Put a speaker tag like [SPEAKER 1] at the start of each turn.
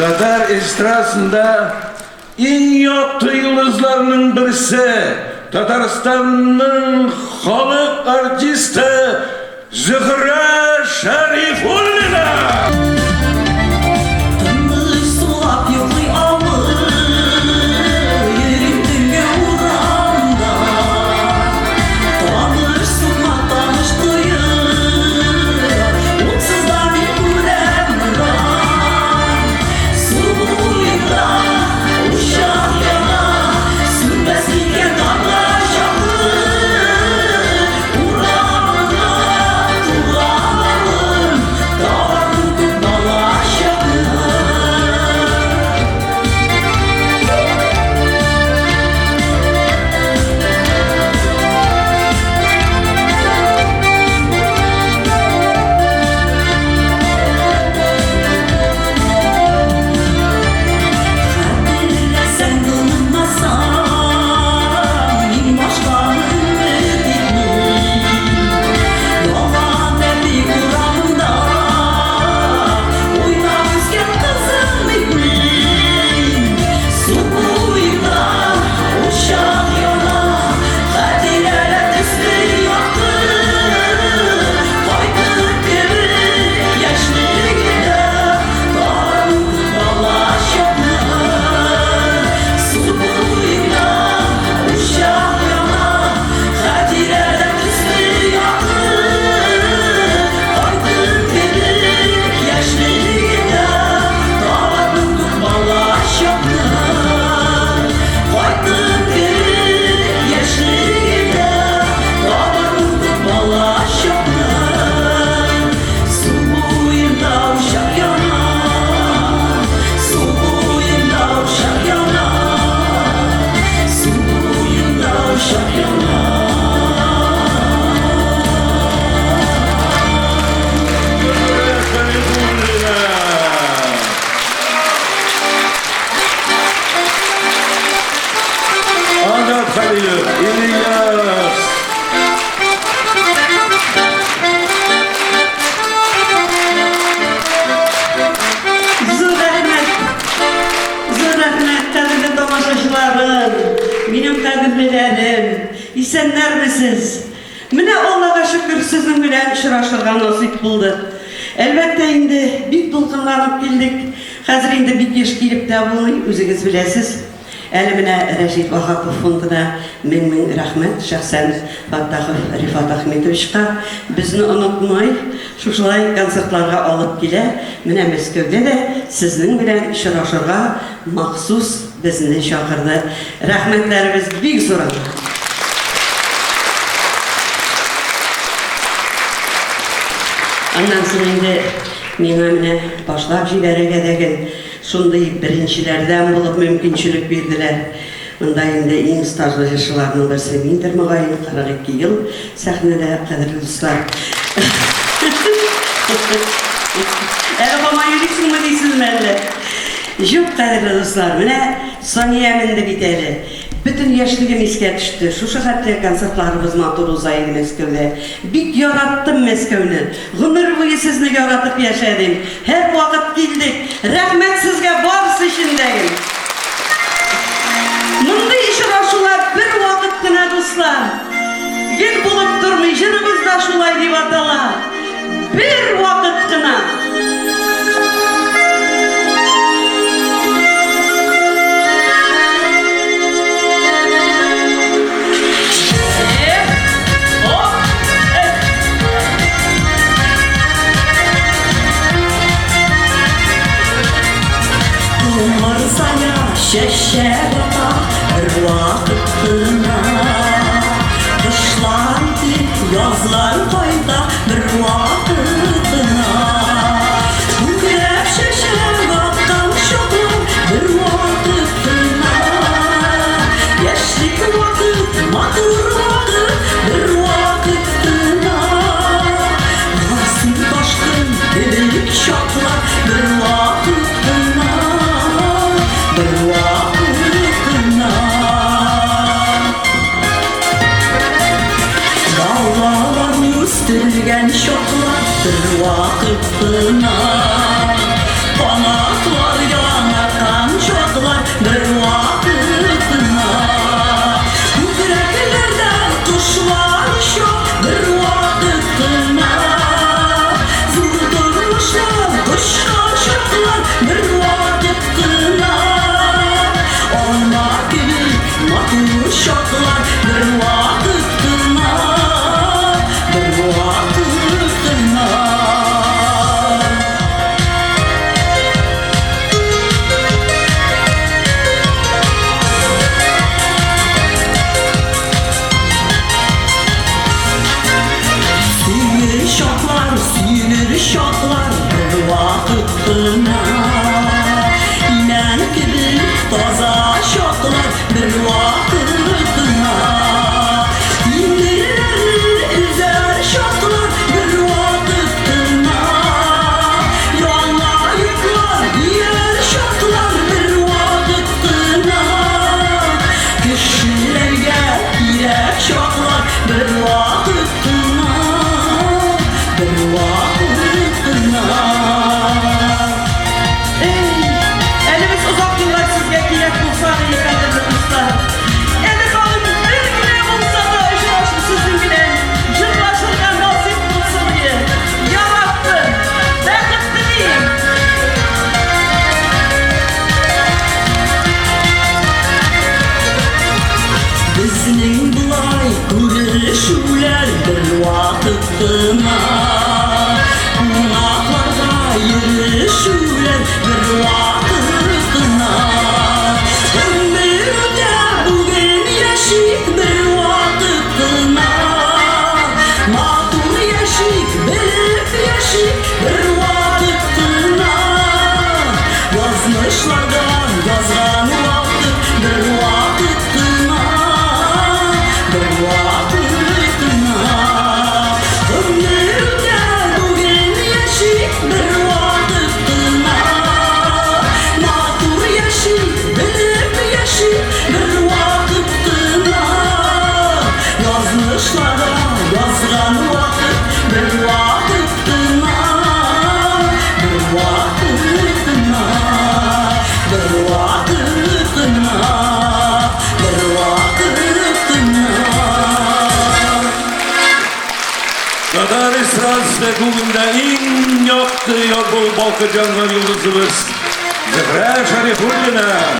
[SPEAKER 1] Tatar estrasında en yakты yıldızlarının birisi, Tataristan'ın halk artisti Zühre Şerifoğlu'na.
[SPEAKER 2] Benim kadirlilerim, isenler misiniz? Mine Allah'a şükür sizin bilen şıraşırga nasip buldu. Elbette indi bir dolkunlanıp geldik. Hazır indi bir geç gelip de bunu özünüz bilesiz. Elimine Reşit Vahapov fonduna min rahmet şahsen Rifat Ahmetoviç'ka bizni unutmay şuşulay konsertlarga alıp gele. Mine Mesköv'de de sizin bilen şıraşırga mahsus bizni çağırdı. Rahmetlerimiz büyük zoran. Ondan sonra indi mine başlap jilerege degen şunday birinçilerden bulup mümkünçülük verdiler. Onda indi en stajlı yaşlarının birisi mindir mağayın 42 yıl sahnede kadirli dostlar. Bama yürüksün mü deysiniz benimle? Yok kadirli dostlar, mine Soniyem'inde biteli. Bütün yaşlığım eske düştü. Şu şahatlı konsertlarımız matır uzaydı Mesköv'de. Bir yarattım Mesköv'nü. Ömür boyu sizni yaratıp yaşadım. Her vakit geldik. Rahmet sizge barısı işindeyim. Mındı işraşular bir vakit kına dostlar. Bir bulup durmuş, jırımızda şulay deyip atalar. Bir vakit kına.
[SPEAKER 3] Şeşe bata bir vakıtına kışlardı yazlar koyda bir vakıtına Güneş şeşe bakkan şokur bir vakıtına Yaşlık vakıt, matur vakıt bir vakıtına Nasıl taşkın delik şaklar bir vakıtına Bir vakıtına görüşürler bir vakıtına. Ömürde bugün yaşayıp bir vakıtına. Matur yaşayıp bilip yaşayıp bir vakıtına. Yazmışlardan yazgan vakit bir vakıtına. Bir vakıtına. Ömürde bugün yaşayıp bir vakıtına. Matur yaşayıp bilip yaşayıp bir vakıtına. Yazmışlardan yazgan vakit bir vakıtına. Bir vakıtına. Bir vakıtına. Bir vakıtına.
[SPEAKER 1] Tatar estradasında bugün en yaktı bu Balkı Canlar yıldızımız Zehra Şarifullina.